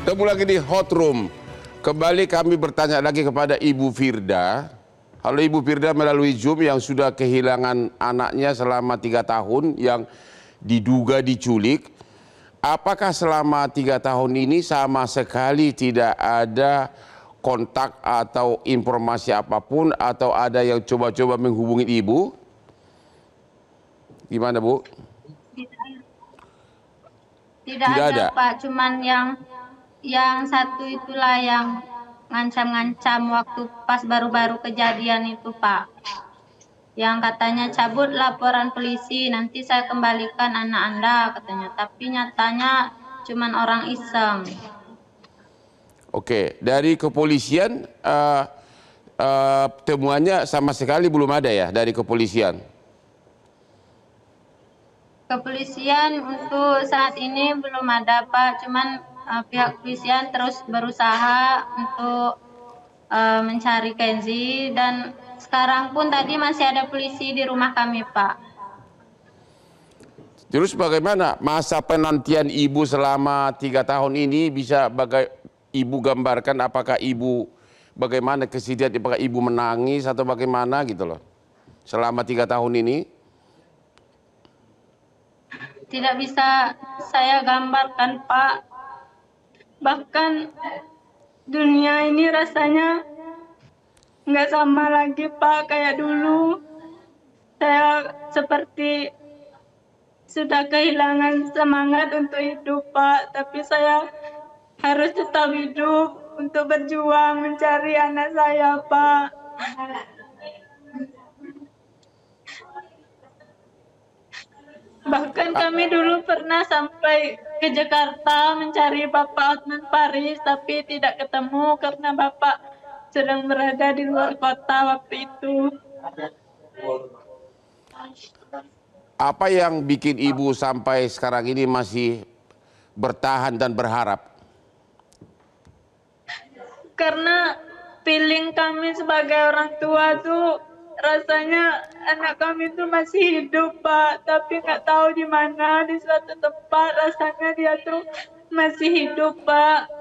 Ketemu lagi di Hot Room. Kembali kami bertanya lagi kepada Ibu Firda. Halo Ibu Firda melalui Zoom yang sudah kehilangan anaknya selama 3 tahun yang diduga diculik. Apakah selama 3 tahun ini sama sekali tidak ada kontak atau informasi apapun atau ada yang coba-coba menghubungi Ibu? Gimana Bu? Tidak ada Pak, cuman yang satu itulah yang ngancam-ngancam waktu pas baru-baru kejadian itu Pak. Yang katanya cabut laporan polisi, nanti saya kembalikan anak Anda katanya. Tapi nyatanya cuman orang iseng. Oke, dari kepolisian temuannya sama sekali belum ada ya dari kepolisian? Kepolisian untuk saat ini belum ada Pak, cuman pihak kepolisian terus berusaha untuk mencari Kenzi, dan sekarang pun tadi masih ada polisi di rumah kami Pak. Terus bagaimana masa penantian Ibu selama 3 tahun ini, bisa Ibu gambarkan apakah Ibu bagaimana kesedihan, apakah Ibu menangis atau bagaimana gitu loh selama 3 tahun ini? Tidak bisa saya gambarkan Pak, bahkan dunia ini rasanya nggak sama lagi Pak kayak dulu. Saya seperti sudah kehilangan semangat untuk hidup Pak, tapi saya harus tetap hidup untuk berjuang mencari anak saya Pak. Bahkan kami dulu pernah sampai ke Jakarta mencari Bapak Otman Paris, tapi tidak ketemu karena Bapak sedang berada di luar kota waktu itu. Apa yang bikin Ibu sampai sekarang ini masih bertahan dan berharap? Karena feeling kami sebagai orang tua tuh rasanya anak kami tuh masih hidup Pak, tapi nggak tahu di mana, di suatu tempat rasanya dia tuh masih hidup Pak.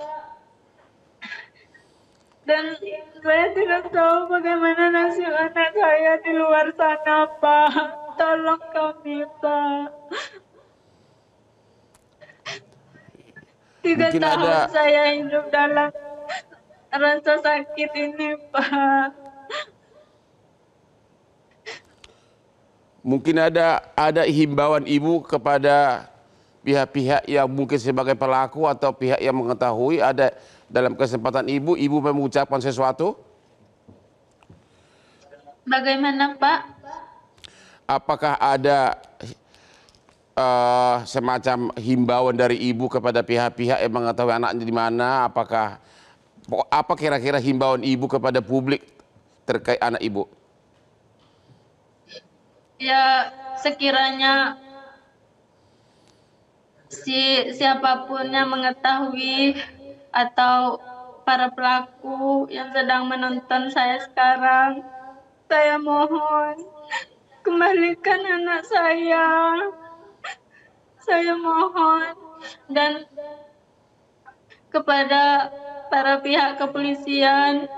Dan saya tidak tahu bagaimana nasib anak saya di luar sana Pak. Tolong kami Pak. 3 tahun saya hidup dalam rasa sakit ini Pak. Mungkin ada himbauan Ibu kepada pihak-pihak yang mungkin sebagai pelaku atau pihak yang mengetahui, ada dalam kesempatan Ibu mengucapkan sesuatu? Bagaimana Pak? Apakah ada semacam himbauan dari Ibu kepada pihak-pihak yang mengetahui anaknya di mana? Apa kira-kira himbauan Ibu kepada publik terkait anak Ibu? Ya, sekiranya siapapun yang mengetahui atau para pelaku yang sedang menonton saya sekarang, saya mohon kembalikan anak saya. Saya mohon. Dan kepada para pihak kepolisian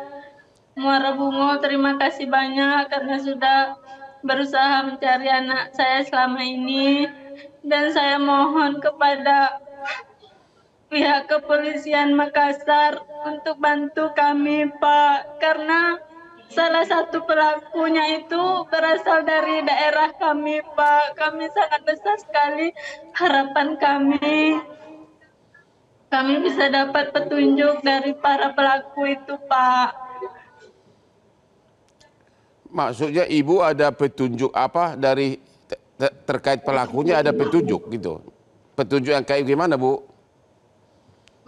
Muara Bungo, terima kasih banyak karena sudah berusaha mencari anak saya selama ini. Dan saya mohon kepada pihak kepolisian Makassar untuk bantu kami Pak, karena salah satu pelakunya itu berasal dari daerah kami Pak. Kami sangat besar sekali harapan kami bisa dapat petunjuk dari para pelaku itu Pak. Maksudnya Ibu ada petunjuk apa dari terkait pelakunya, ada petunjuk gitu? Petunjuk yang kayak gimana Bu?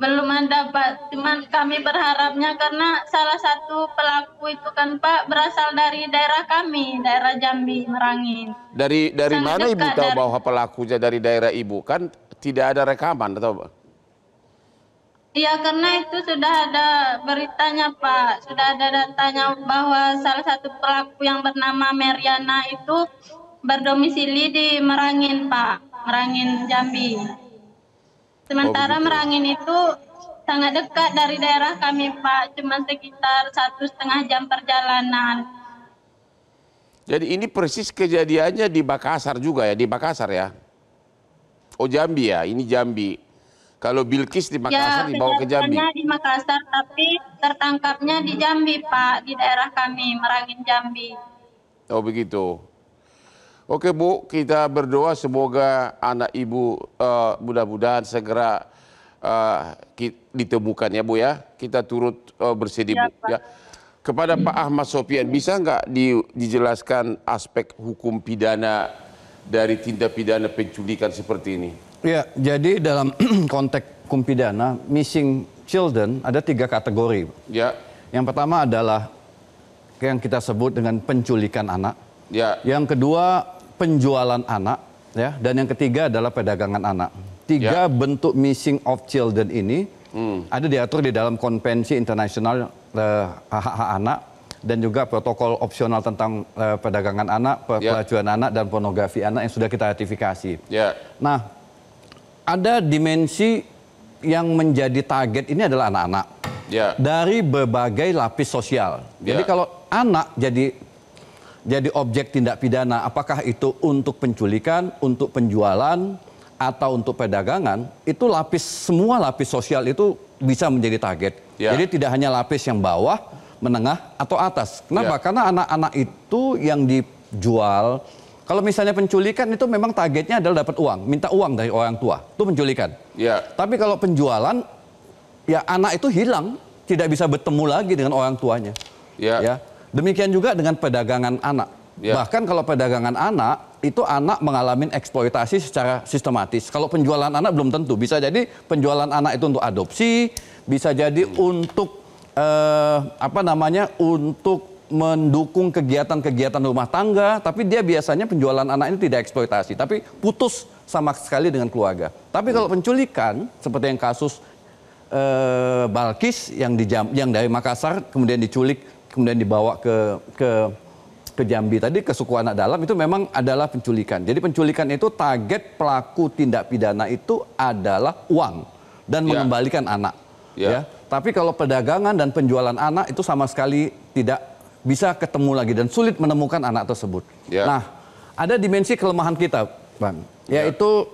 Belum ada Pak, cuman kami berharapnya karena salah satu pelaku itu kan Pak berasal dari daerah kami, daerah Jambi, Merangin. Dari mana Ibu tahu bahwa pelakunya dari daerah Ibu? Kan tidak ada rekaman atau? Iya, karena itu sudah ada beritanya Pak, sudah ada datanya bahwa salah satu pelaku yang bernama Meriana itu berdomisili di Merangin Pak, Merangin Jambi. Sementara Merangin itu sangat dekat dari daerah kami, Pak. Cuma sekitar 1,5 jam perjalanan. Jadi ini persis kejadiannya di Makassar juga ya, di Makassar ya? Oh Jambi ya, ini Jambi. Kalau Bilkis di Makassar Ya, dibawa ke Jambi. kejadiannya di Makassar, tapi tertangkapnya di Jambi, Pak. Di daerah kami, Merangin, Jambi. Oh begitu. Oke Bu, kita berdoa semoga anak Ibu mudah-mudahan segera ditemukan ya Bu ya. Kita turut bersedih Ya, Bu. Pak. Ya. Kepada Pak Ahmad Sopyan, bisa nggak dijelaskan aspek hukum pidana dari tindak pidana penculikan seperti ini? Ya, jadi dalam konteks hukum pidana, missing children ada 3 kategori. Ya. Yang pertama adalah yang kita sebut dengan penculikan anak. Ya. Yang kedua penjualan anak, ya. Dan yang ketiga adalah perdagangan anak. 3 bentuk missing of children ini ada diatur di dalam Konvensi Internasional Hak-Hak Anak dan juga protokol opsional tentang perdagangan anak, pelacuran anak dan pornografi anak yang sudah kita ratifikasi. Ya. Nah, ada dimensi yang menjadi target ini adalah anak-anak. Ya. Dari berbagai lapis sosial. Jadi kalau anak jadi objek tindak pidana, apakah itu untuk penculikan, untuk penjualan, atau untuk perdagangan, itu semua lapis sosial itu bisa menjadi target. Ya. Jadi tidak hanya lapis yang bawah, menengah, atau atas. Kenapa? Karena anak-anak itu yang dijual, kalau misalnya penculikan itu memang targetnya adalah dapat uang, minta uang dari orang tua, itu penculikan. Ya. Tapi kalau penjualan, ya anak itu hilang, tidak bisa bertemu lagi dengan orang tuanya. Ya. Demikian juga dengan perdagangan anak. Bahkan kalau perdagangan anak, itu anak mengalami eksploitasi secara sistematis. Kalau penjualan anak belum tentu. Bisa jadi penjualan anak itu untuk adopsi, bisa jadi untuk untuk mendukung kegiatan-kegiatan rumah tangga. Tapi dia biasanya penjualan anak ini tidak eksploitasi, tapi putus sama sekali dengan keluarga. Tapi kalau penculikan, seperti yang kasus Balkis yang dari Makassar kemudian diculik, kemudian dibawa ke Jambi tadi, ke suku anak dalam, itu memang adalah penculikan. Jadi penculikan itu target pelaku tindak pidana itu adalah uang dan mengembalikan anak. Ya. Tapi kalau perdagangan dan penjualan anak itu sama sekali tidak bisa ketemu lagi dan sulit menemukan anak tersebut. Nah, ada dimensi kelemahan kita, Bang, yaitu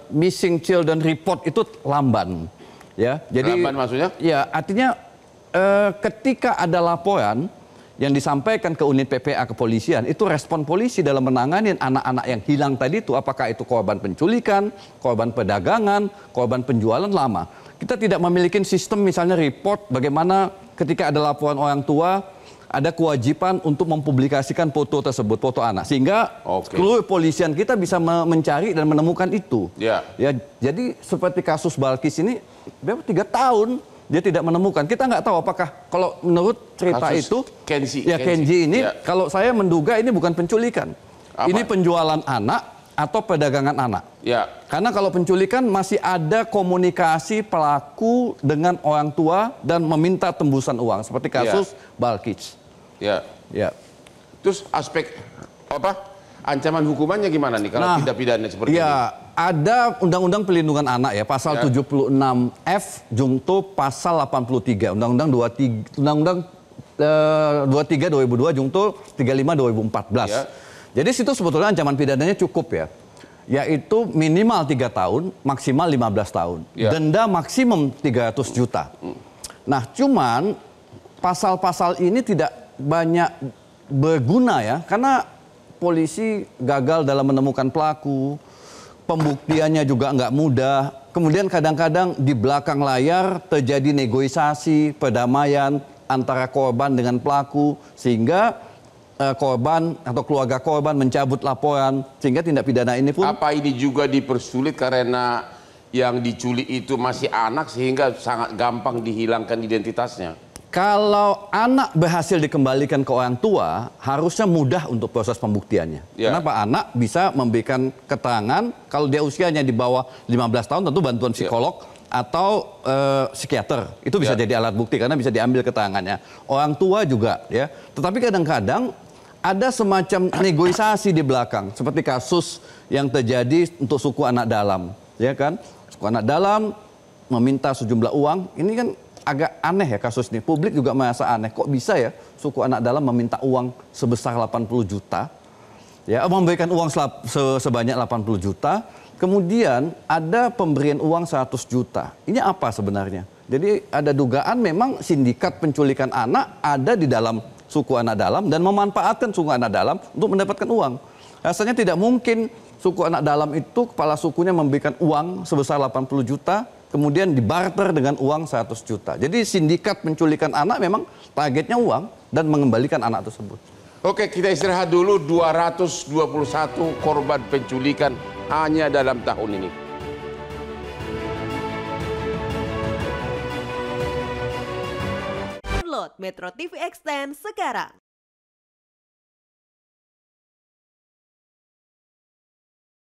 missing children report itu lamban. Ya, jadi lamban maksudnya? Ya, artinya ketika ada laporan yang disampaikan ke unit PPA kepolisian, itu respon polisi dalam menangani anak-anak yang hilang tadi itu, apakah itu korban penculikan, korban perdagangan, korban penjualan, lama. Kita tidak memiliki sistem misalnya report bagaimana ketika ada laporan orang tua, ada kewajiban untuk mempublikasikan foto tersebut, foto anak. Sehingga seluruh kepolisian kita bisa mencari dan menemukan itu. Ya, jadi seperti kasus Balkis ini, 3 tahun dia tidak menemukan. Kita nggak tahu apakah kalau menurut cerita kasus itu Kenji ini, kalau saya menduga ini bukan penculikan. Ini penjualan anak atau perdagangan anak. Karena kalau penculikan masih ada komunikasi pelaku dengan orang tua dan meminta tembusan uang seperti kasus Balkis. Terus aspek ancaman hukumannya gimana nih kalau tindak pidana seperti ini? Ada Undang-Undang Pelindungan Anak ya, pasal 76F jungto pasal 83, Undang-Undang 23 2002 jungto 35 2014. Jadi situ sebetulnya ancaman pidananya cukup ya. Yaitu minimal 3 tahun, maksimal 15 tahun. Denda maksimum 300 juta. Nah, cuman pasal-pasal ini tidak banyak berguna ya, karena polisi gagal dalam menemukan pelaku. Pembuktiannya juga nggak mudah. Kemudian kadang-kadang di belakang layar terjadi negosiasi, perdamaian antara korban dengan pelaku. Sehingga korban atau keluarga korban mencabut laporan. Sehingga tindak pidana ini pun... Apa ini juga dipersulit karena yang diculik itu masih anak sehingga sangat gampang dihilangkan identitasnya? Kalau anak berhasil dikembalikan ke orang tua, harusnya mudah untuk proses pembuktiannya. Kenapa? Anak bisa memberikan keterangan, kalau dia usianya di bawah 15 tahun, tentu bantuan psikolog atau psikiater. Itu bisa jadi alat bukti, karena bisa diambil keterangannya. Orang tua juga, ya. Tetapi kadang-kadang ada semacam negosiasi di belakang. Seperti kasus yang terjadi untuk suku anak dalam. Ya kan? Suku anak dalam meminta sejumlah uang. Ini kan agak aneh ya kasus ini. Publik juga merasa aneh. Kok bisa ya suku anak dalam meminta uang sebesar 80 juta? Ya, memberikan uang sebanyak 80 juta. Kemudian ada pemberian uang 100 juta. Ini apa sebenarnya? Jadi ada dugaan memang sindikat penculikan anak ada di dalam suku anak dalam dan memanfaatkan suku anak dalam untuk mendapatkan uang. Rasanya tidak mungkin suku anak dalam itu kepala sukunya memberikan uang sebesar 80 juta, kemudian dibarter dengan uang 100 juta. Jadi sindikat penculikan anak memang targetnya uang dan mengembalikan anak tersebut. Oke, kita istirahat dulu. 221 korban penculikan hanya dalam tahun ini. Download Metro TV Extend sekarang.